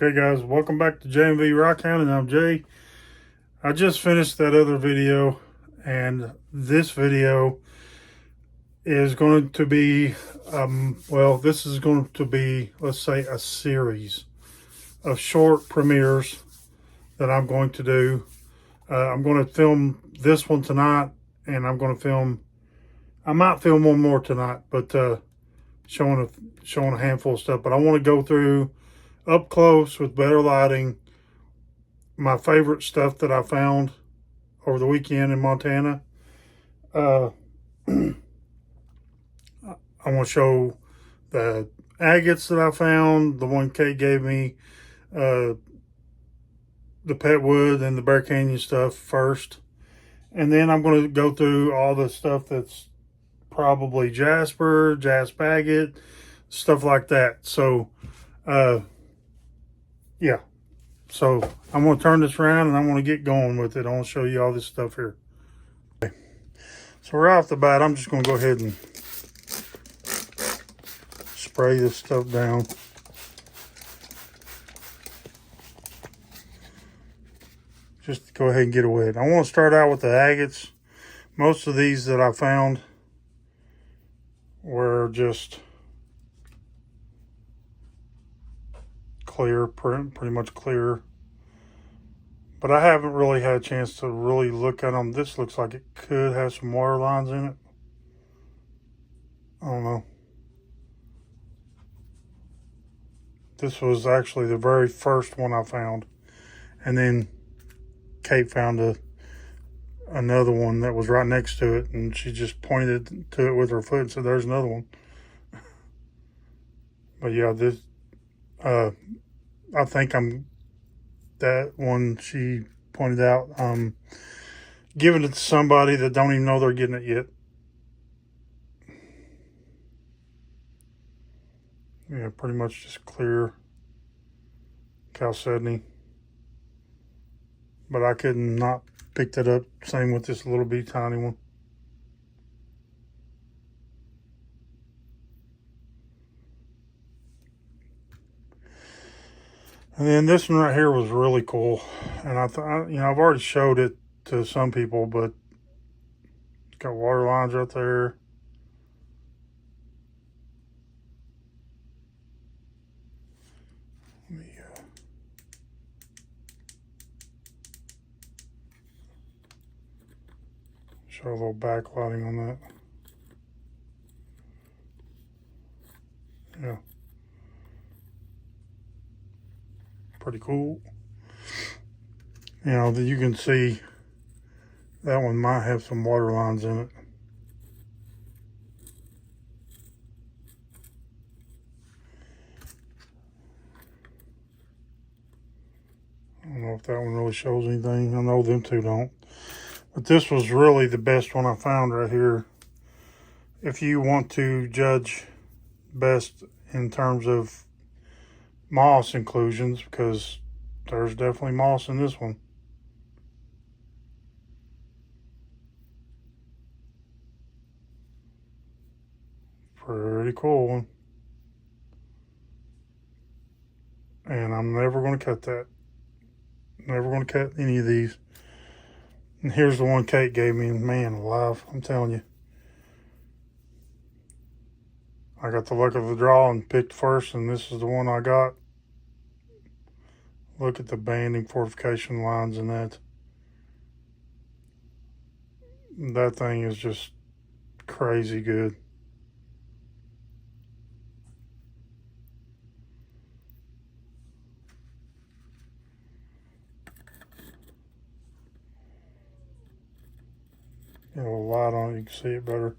Okay guys, welcome back to J&V Rockhound, and I'm Jay. I just finished that other video, and this video is going to be, this is going to be, let's say, a series of short premieres that I'm going to do. I'm going to film this one tonight, and I might film one more tonight, but showing a handful of stuff. But I want to go through up close with better lighting my favorite stuff that I found over the weekend in Montana. I want to show the agates that I found, the one Kate gave me, the petwood and the Bear Canyon stuff first, and then I'm going to go through all the stuff that's probably jasper agate, stuff like that. So yeah, so I'm going to turn this around and I'm going to get going with it. I want to show you all this stuff here. Okay. So right off the bat, I'm just going to go ahead and spray this stuff down. Just to go ahead and get it wet. I want to start out with the agates. Most of these that I found were just clear, pretty much clear. But I haven't really had a chance to really look at them. This looks like it could have some water lines in it. I don't know. This was actually the very first one I found. And then Kate found another one that was right next to it, and she just pointed to it with her foot and said, "There's another one." But yeah, this, I think that one she pointed out, giving it to somebody that don't even know they're getting it yet. Yeah, pretty much just clear chalcedony. But I could not pick that up. Same with this little bitty tiny one. And then this one right here was really cool. And I thought, I've already showed it to some people, but it's got water lines right there. Let me show a little backlighting on that. Yeah. Pretty cool. That you can see that one might have some water lines in it. I don't know if that one really shows anything. I know them two don't. But this was really the best one I found right here. If you want to judge best in terms of moss inclusions, because there's definitely moss in this one. Pretty cool one. And I'm never going to cut that. Never going to cut any of these. And here's the one Kate gave me, and man alive, I'm telling you. I got the luck of the draw and picked first, and this is the one I got. Look at the banding fortification lines in that. That thing is just crazy good. Get a little light on it, you can see it better.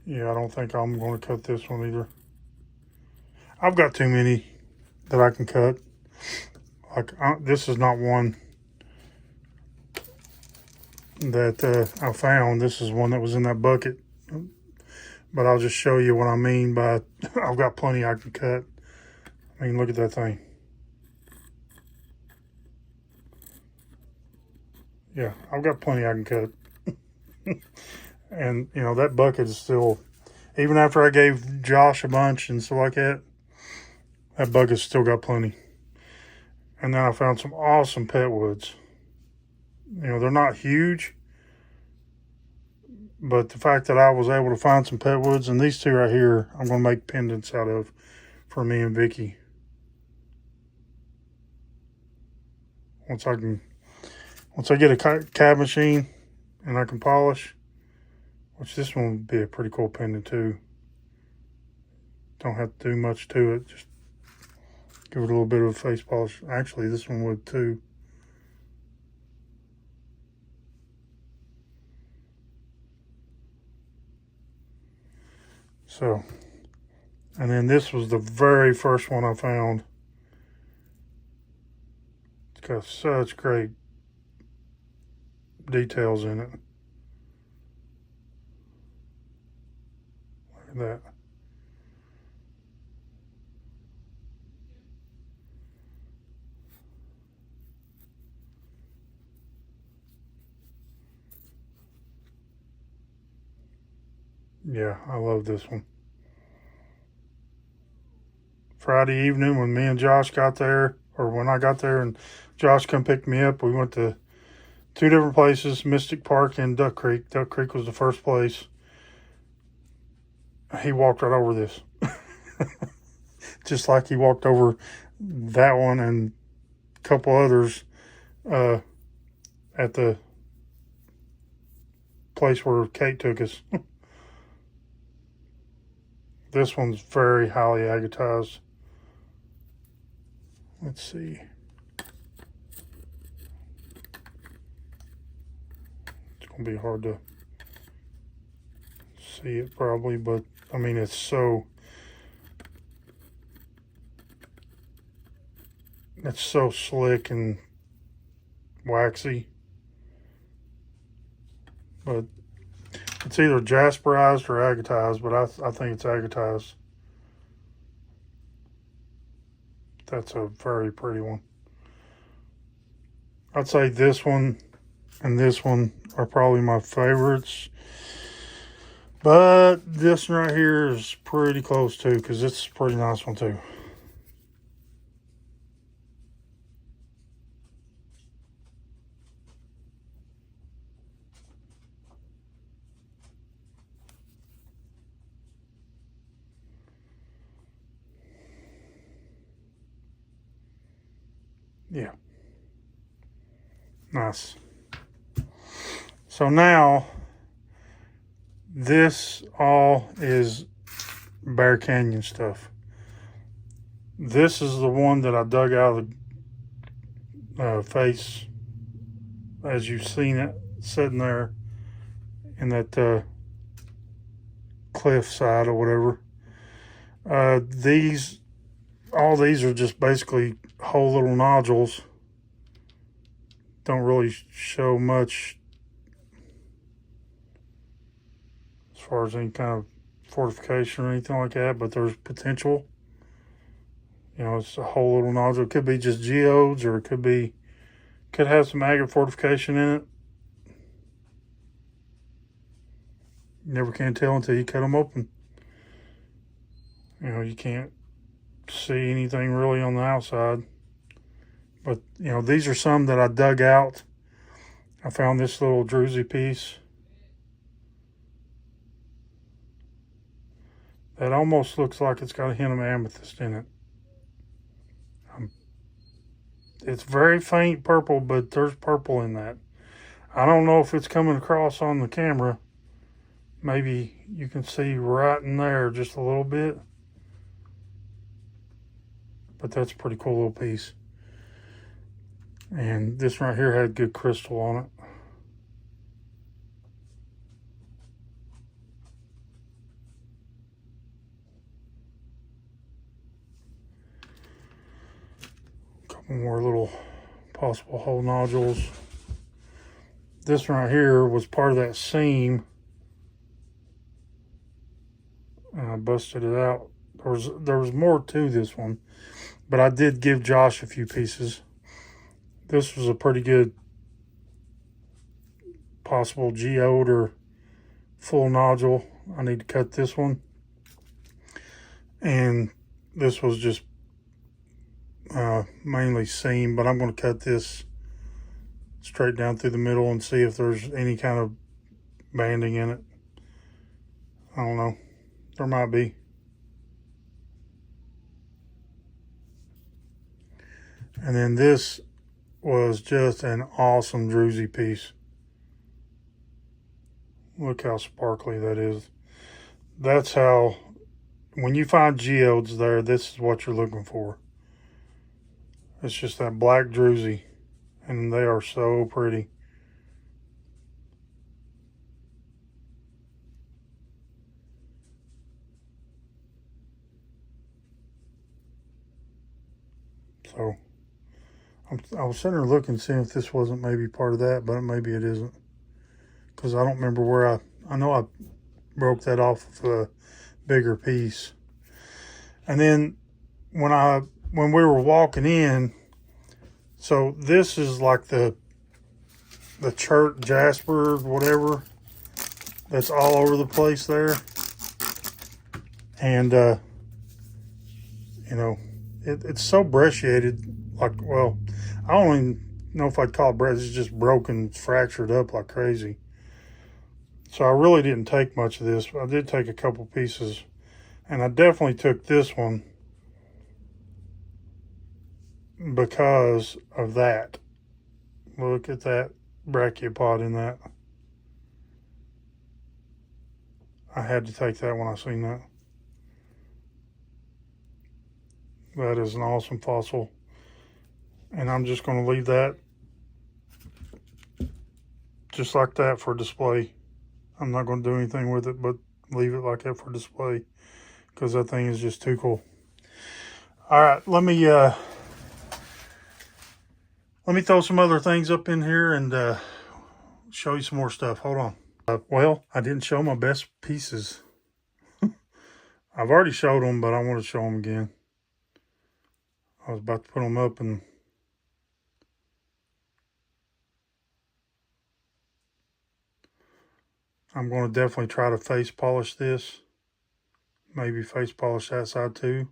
Yeah, I don't think I'm going to cut this one either. I've got too many that I can cut. Like, this is not one that I found. This is one that was in that bucket. But I'll just show you what I mean by I've got plenty I can cut. I mean, look at that thing. Yeah, I've got plenty I can cut. And, that bucket is still, Even after I gave Josh a bunch and stuff like that, that bug has still got plenty. And then I found some awesome petwoods. You know, they're not huge, but the fact that I was able to find some petwoods, and these two right here, I'm going to make pendants out of for me and Vicky. Once I get a cab machine and I can polish, which this one would be a pretty cool pendant too. Don't have to do much to it, just give it a little bit of a face polish. Actually, this one would too. So, and then this was the very first one I found. It's got such great details in it. Look at that. Yeah, I love this one. Friday evening when me and Josh got there, or when I got there and Josh come pick me up, we went to two different places, Mystic Park and Duck Creek. Duck Creek was the first place. He walked right over this. Just like he walked over that one and a couple others at the place where Kate took us. This one's very highly agatized. Let's see. It's going to be hard to see it probably, but I mean, it's so slick and waxy. But it's either jasperized or agatized, but I think it's agatized. That's a very pretty one. I'd say this one and this one are probably my favorites. But this one right here is pretty close too, because it's a pretty nice one too. Yeah. Nice. So now, this all is Bear Canyon stuff. This is the one that I dug out of the face, as you've seen it sitting there in that cliff side or whatever. All these are just basically whole little nodules. Don't really show much as far as any kind of fortification or anything like that, but there's potential. You know, it's a whole little nodule. It could be just geodes, or it could have some agate fortification in it. You never can tell until you cut them open. You know, you can't see anything really on the outside. But, you know, these are some that I dug out. I found this little druzy piece that almost looks like it's got a hint of amethyst in it. It's very faint purple, but there's purple in that. I don't know if it's coming across on the camera. Maybe you can see right in there just a little bit. But that's a pretty cool little piece. And this right here had good crystal on it. A couple more little possible hole nodules. This one right here was part of that seam. And I busted it out. There was more to this one, but I did give Josh a few pieces. This was a pretty good possible geode or full nodule. I need to cut this one. And this was just mainly seam, but I'm going to cut this straight down through the middle and see if there's any kind of banding in it. I don't know. There might be. And then this was just an awesome druzy piece. Look how sparkly that is. That's how, when you find geodes there, this is what you're looking for. It's just that black druzy, and they are so pretty. So I was sitting there looking, seeing if this wasn't maybe part of that, but maybe it isn't. Because I don't remember where I know I broke that off of a bigger piece. And then when we were walking in, so this is like the chert jasper, whatever, that's all over the place there. And you know, it's so brecciated, like, well, I don't even know if I'd call it brecciated. It's just broken, fractured up like crazy. So I really didn't take much of this, but I did take a couple pieces. And I definitely took this one because of that. Look at that brachiopod in that. I had to take that when I seen that. That is an awesome fossil. And I'm just going to leave that just like that for display. I'm not going to do anything with it, but leave it like that for display because that thing is just too cool. All right, let me throw some other things up in here and show you some more stuff. Hold on. Well, I didn't show my best pieces. I've already showed them, but I want to show them again. I was about to put them up, and I'm going to definitely try to face polish this. Maybe face polish that side too.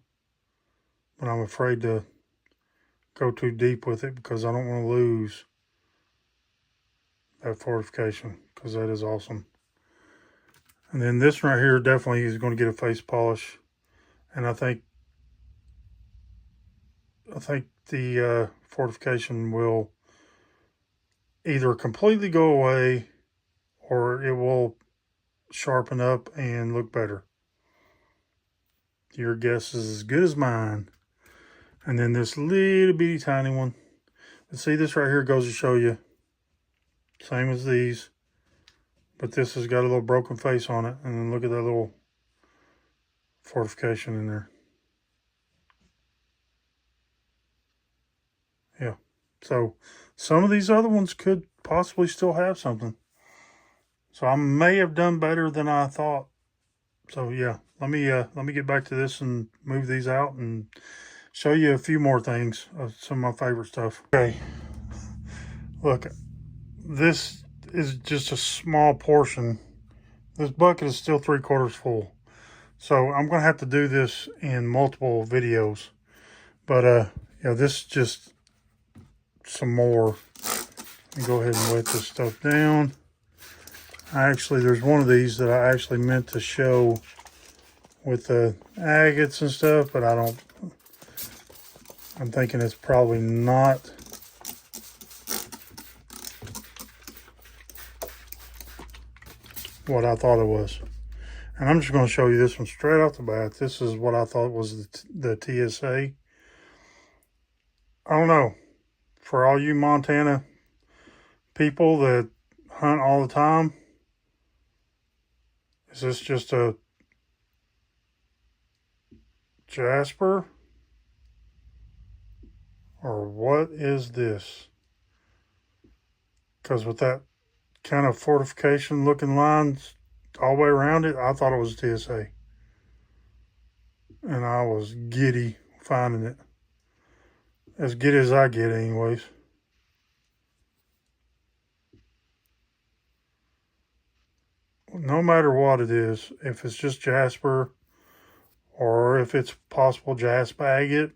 But I'm afraid to go too deep with it because I don't want to lose that fortification because that is awesome. And then this right here definitely is going to get a face polish. And I think the fortification will either completely go away or it will sharpen up and look better. Your guess is as good as mine. And then this little bitty tiny one. And see, this right here goes to show you, same as these, but this has got a little broken face on it. And then look at that little fortification in there. Yeah. So some of these other ones could possibly still have something. So I may have done better than I thought. So yeah, let me get back to this and move these out and show you a few more things of some of my favorite stuff. Okay, look, this is just a small portion. This bucket is still 3/4 full. So I'm gonna have to do this in multiple videos. But yeah, this is just some more. Let me go ahead and wet this stuff down. There's one of these that I actually meant to show with the agates and stuff, but I'm thinking it's probably not what I thought it was. And I'm just going to show you this one straight off the bat. This is what I thought was the TSA. I don't know. For all you Montana people that hunt all the time, is this just a jasper? Or what is this? Because with that kind of fortification looking lines all the way around it, I thought it was TSA. And I was giddy finding it. As giddy as I get anyways. No matter what it is, if it's just jasper or if it's possible jasper agate.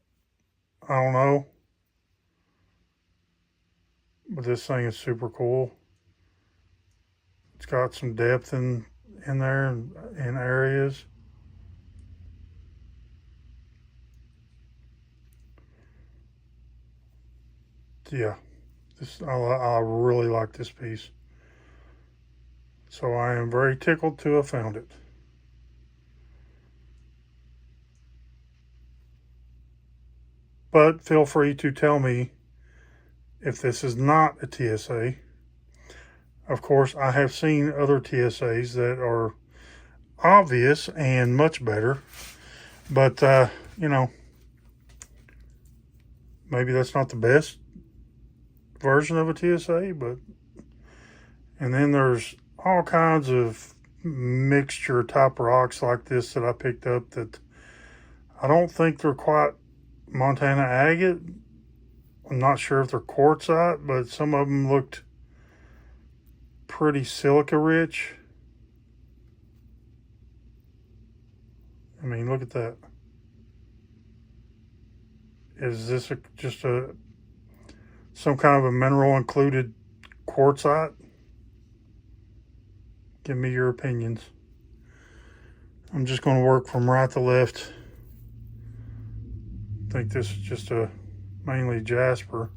I don't know. But this thing is super cool. It's got some depth in there in areas. Yeah, I really like this piece. So I am very tickled to have found it. But feel free to tell me if this is not a TSA. Of course, I have seen other TSAs that are obvious and much better. But, you know, maybe that's not the best version of a TSA. But, and then there's all kinds of mixture type rocks like this that I picked up that I don't think they're quite Montana agate. I'm not sure if they're quartzite, but some of them looked pretty silica rich. I mean, look at that. Is this just some kind of a mineral included quartzite? Give me your opinions. I'm just going to work from right to left. I think this is just mainly jasper.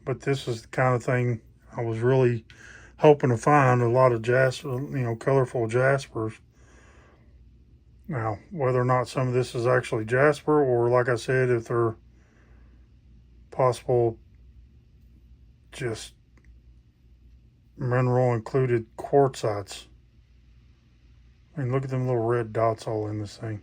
But this is the kind of thing I was really hoping to find, a lot of jasper, you know, colorful jaspers. Now, whether or not some of this is actually jasper, or like I said, if they're possible just mineral included quartzites. I mean, look at them little red dots all in this thing.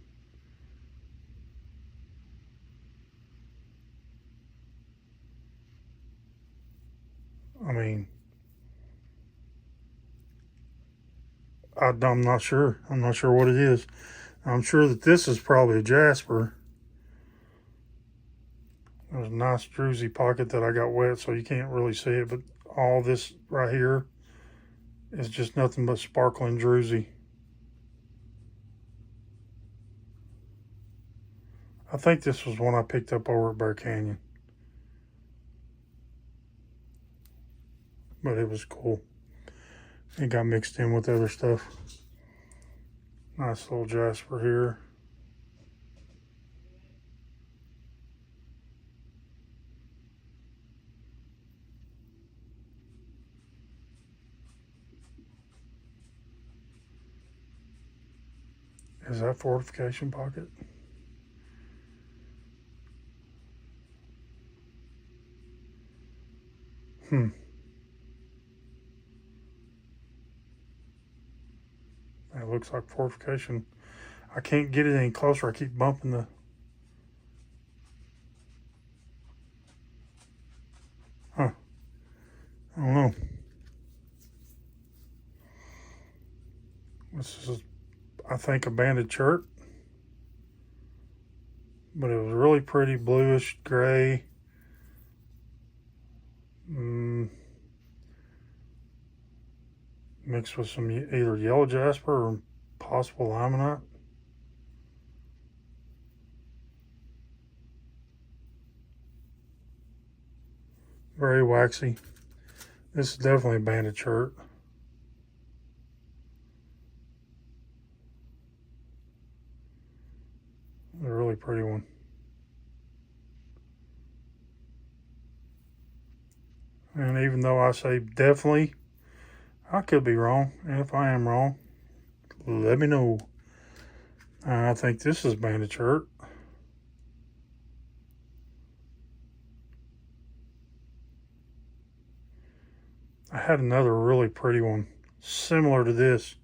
I mean, I'm not sure. I'm not sure what it is. I'm sure that this is probably a jasper. There's a nice druzy pocket that I got wet, so you can't really see it, but all this right here is just nothing but sparkling druzy. I think this was one I picked up over at Bear Canyon. But it was cool. It got mixed in with other stuff. Nice little jasper here. Is that fortification pocket? It looks like fortification. I can't get it any closer. I keep bumping the... Huh. I don't know. This is, I think, a banded chert. But it was really pretty, bluish gray. Mixed with some either yellow jasper or possible limonite. Very waxy. This is definitely a banded chert. A really pretty one. And even though I say definitely, I could be wrong. And if I am wrong, let me know. I think this is banded chert. I had another really pretty one similar to this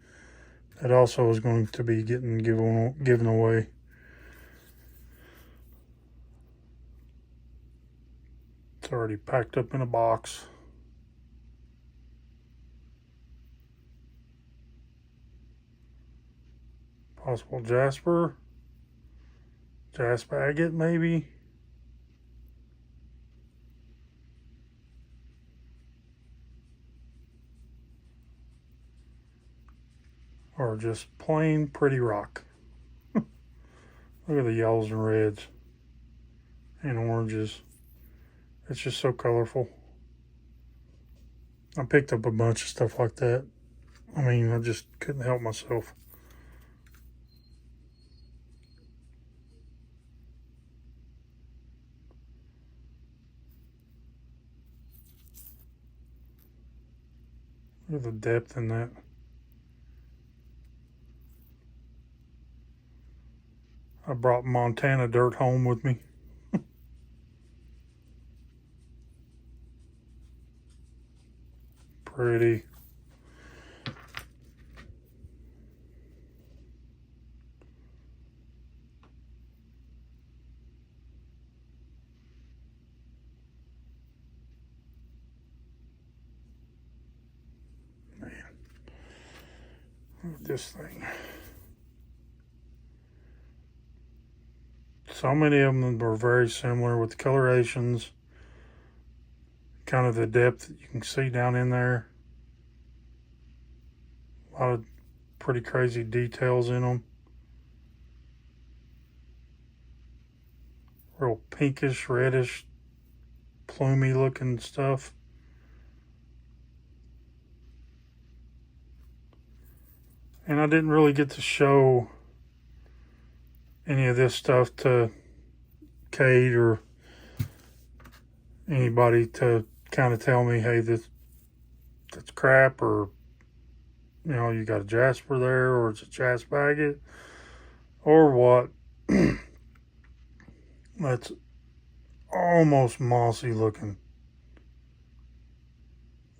that also is going to be getting given away. It's already packed up in a box. Possible jasper. Jasper agate maybe. are just plain pretty rock. Look at the yellows and reds and oranges. It's just so colorful. I picked up a bunch of stuff like that. I mean, I just couldn't help myself. Look at the depth in that. I brought Montana dirt home with me. Pretty. Man. Look at this thing. So many of them are very similar with the colorations, kind of the depth that you can see down in there. A lot of pretty crazy details in them. Real pinkish, reddish, plumy looking stuff. And I didn't really get to show any of this stuff to Kate or anybody to kind of tell me, hey, that's crap, or you know, you got a jasper there, or it's a jasper agate, or what. That's almost mossy looking,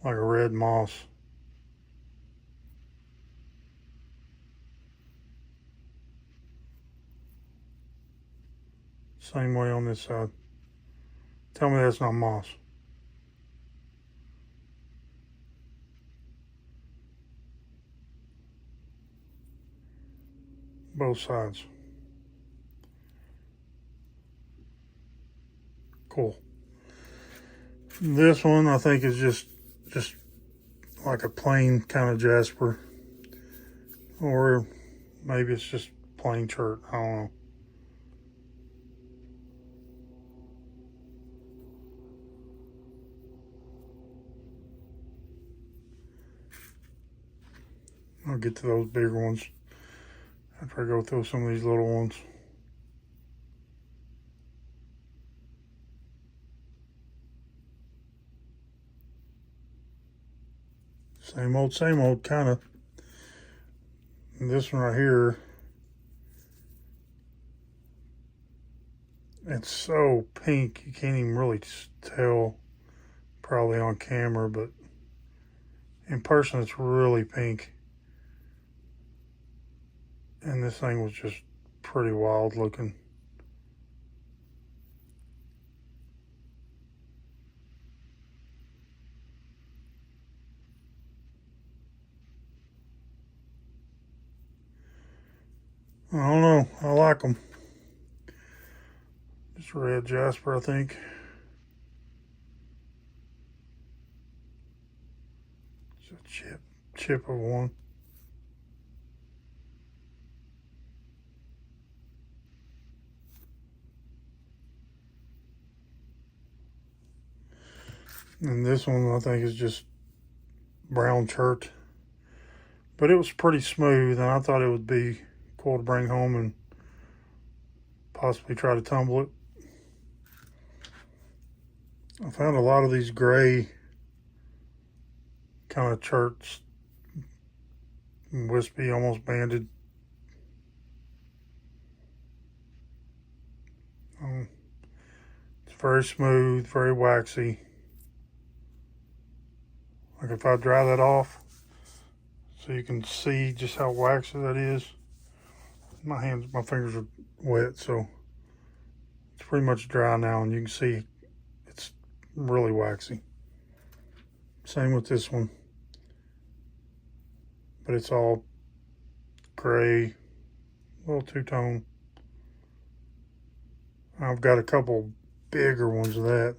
like a red moss. Same way on this side. Tell me that's not moss. Both sides. Cool. This one I think is just like a plain kind of jasper, or maybe it's just plain chert. I don't know. I'll get to those bigger ones after I go through some of these little ones. Same old, kind of. This one right here, it's so pink, you can't even really tell probably on camera, but in person it's really pink. And this thing was just pretty wild looking. I don't know. I like them. Just red jasper, I think. It's a chip of one. And this one I think is just brown chert. But it was pretty smooth, and I thought it would be cool to bring home and possibly try to tumble it. I found a lot of these gray kind of cherts, wispy, almost banded. It's very smooth, very waxy. Like if I dry that off, so you can see just how waxy that is. My fingers are wet, so it's pretty much dry now, and you can see it's really waxy. Same with this one, but it's all gray, a little two-tone. I've got a couple bigger ones of that,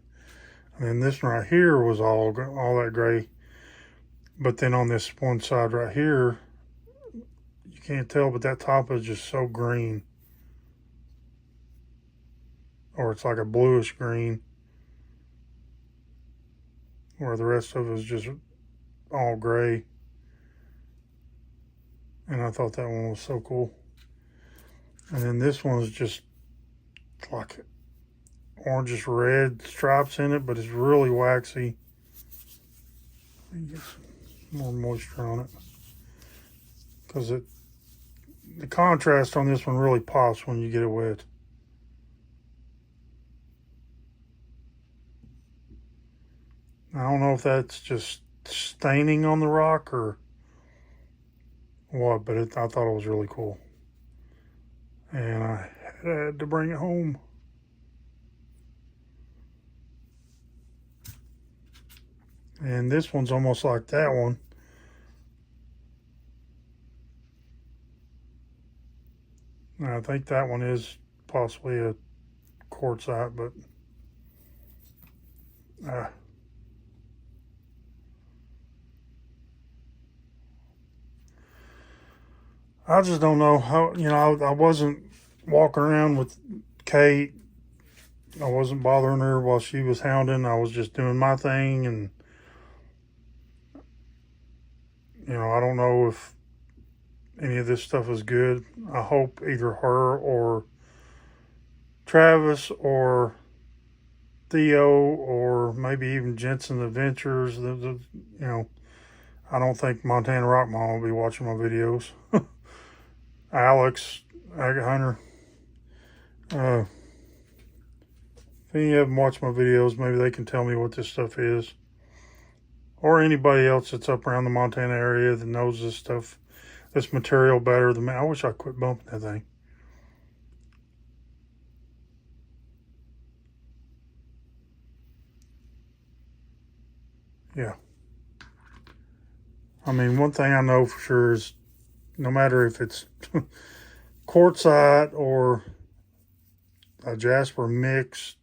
and then this one right here was all that gray. But then on this one side right here, can't tell, but that top is just so green. Or it's like a bluish green. Where the rest of it is just all gray. And I thought that one was so cool. And then this one's just like orangish red stripes in it, but it's really waxy. Get some more moisture on it. Because the contrast on this one really pops when you get it wet. I don't know if that's just staining on the rock or what, but I thought it was really cool. And I had to bring it home. And this one's almost like that one. I think that one is possibly a quartzite, but I just don't know how, I wasn't walking around with Kate. I wasn't bothering her while she was hounding. I was just doing my thing. And, I don't know if any of this stuff is good. I hope either her or Travis or Theo or maybe even Jensen Adventures, I don't think Montana Rock Mom will be watching my videos. Alex, Agate Hunter. If any of them watch my videos, maybe they can tell me what this stuff is. Or anybody else that's up around the Montana area that knows this stuff, this material better than me. I wish I quit bumping that thing. Yeah. I mean, one thing I know for sure is no matter if it's quartzite or a jasper mix,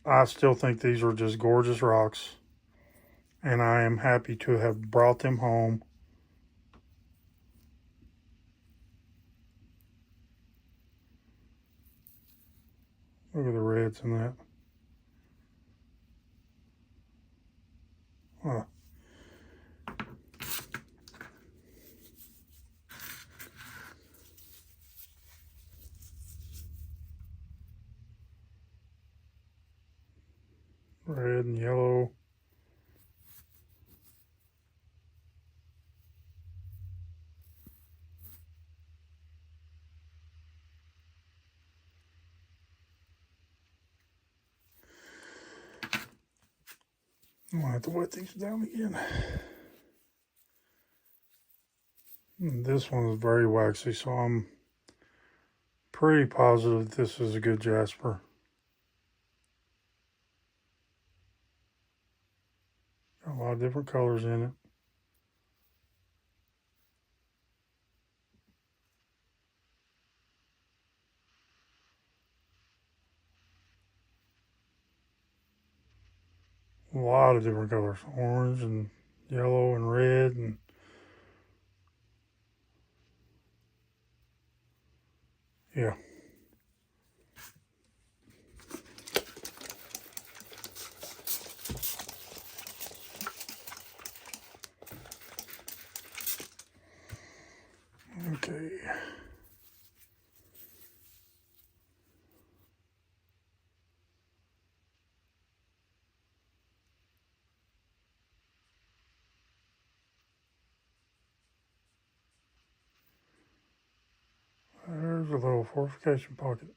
I still think these are just gorgeous rocks. And I am happy to have brought them home. Look at the reds in that. Huh. Red and yellow. I'm gonna have to wet these down again. And this one is very waxy, so I'm pretty positive this is a good jasper. Got a lot of different colors in it. A lot of different colors. Orange and yellow and red and yeah. Okay. There's a little fortification pocket.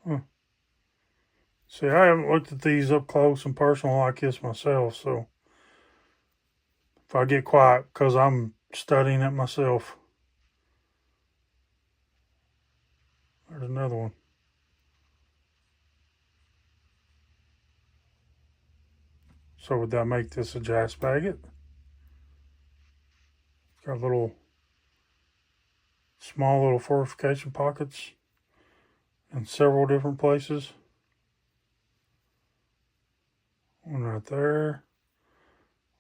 Huh. See, I haven't looked at these up close and personal like this myself, so if I get quiet, because I'm studying it myself. There's another one. So would that make this a jasper agate? Got small little fortification pockets in several different places. One right there.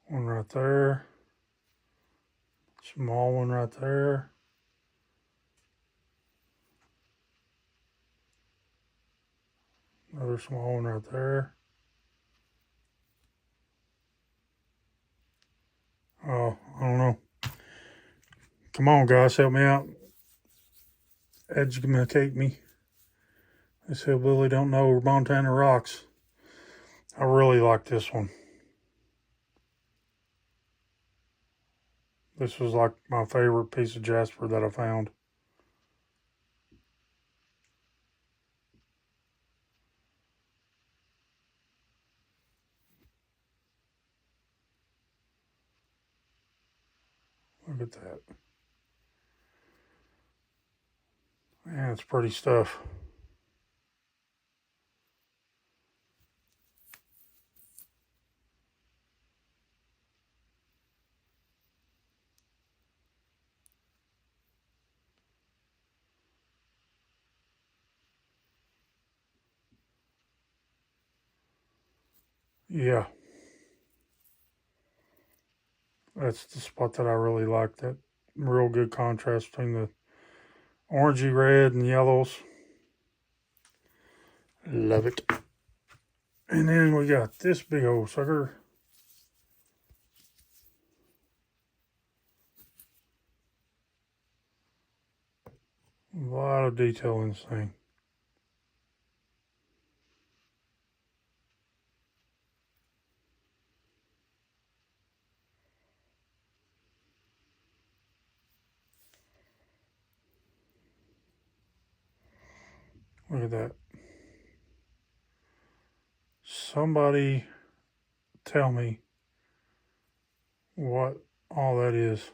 One right there. Small one right there. Another small one right there. Oh, I don't know. Come on, guys, help me out. Educate me. This hillbilly don't know Montana rocks. I really like this one. This was like my favorite piece of jasper that I found. Look at that. Man, it's pretty stuff. Yeah. That's the spot that I really like. That real good contrast between the orangey red and yellows. Love it. And then we got this big old sucker. A lot of detail in this thing. Look at that. Somebody tell me what all that is.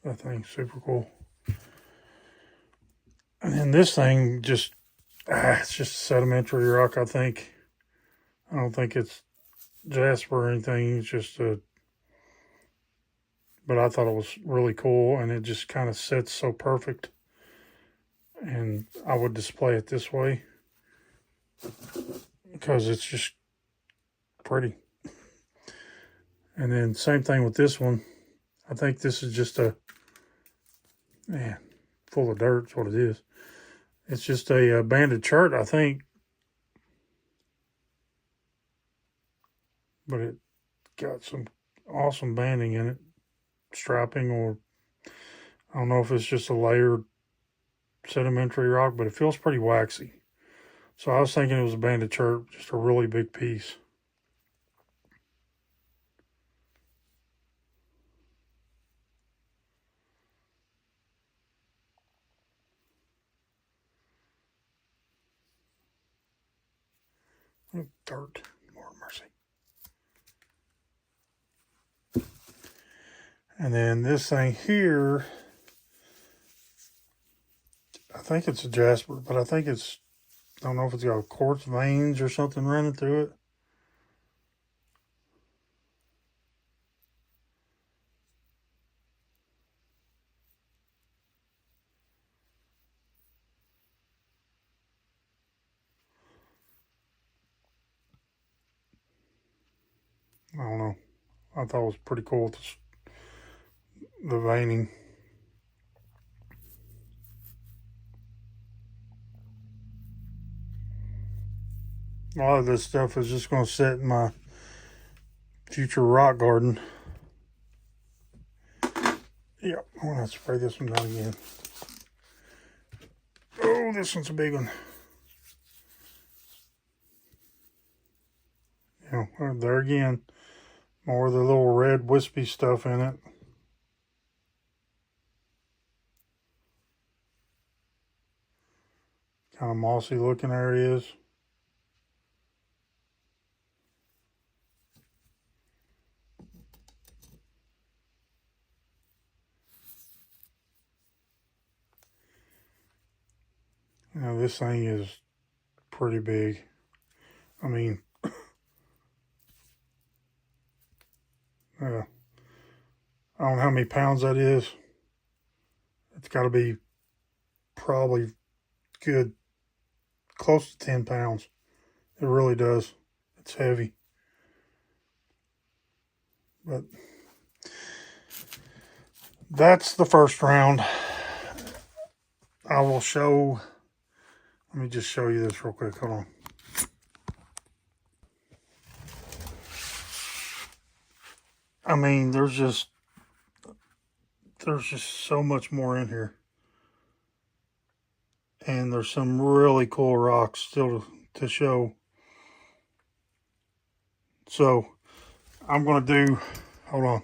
That thing's super cool. And then this thing just, it's just sedimentary rock, I think. I don't think it's jasper or anything. It's just a, but I thought it was really cool, and it just kind of sits so perfect. And I would display it this way because it's just pretty. And then same thing with this one. I think this is just a, man, full of dirt is what it is. It's just a banded chert, I think. But it got some awesome banding in it. Strapping, or I don't know if it's just a layered sedimentary rock, but it feels pretty waxy. So I was thinking it was a banded chert, just a really big piece. Oh, dirt, Lord mercy. And then this thing here, I think it's a jasper, but I think it's, I don't know if it's got quartz veins or something running through it. I don't know. I thought it was pretty cool, the veining. A lot of this stuff is just going to sit in my future rock garden. Yep, I'm going to spray this one down again. Oh, this one's a big one. Yeah, there again. More of the little red wispy stuff in it. Kind of mossy looking areas. You know, this thing is pretty big. I mean, I don't know how many pounds that is. It's got to be probably good, close to 10 pounds. It really does. It's heavy. But that's the first round. I will show, let me just show you this real quick. Hold on. I mean, there's just so much more in here. And there's some really cool rocks still to show. So I'm going to do, hold on.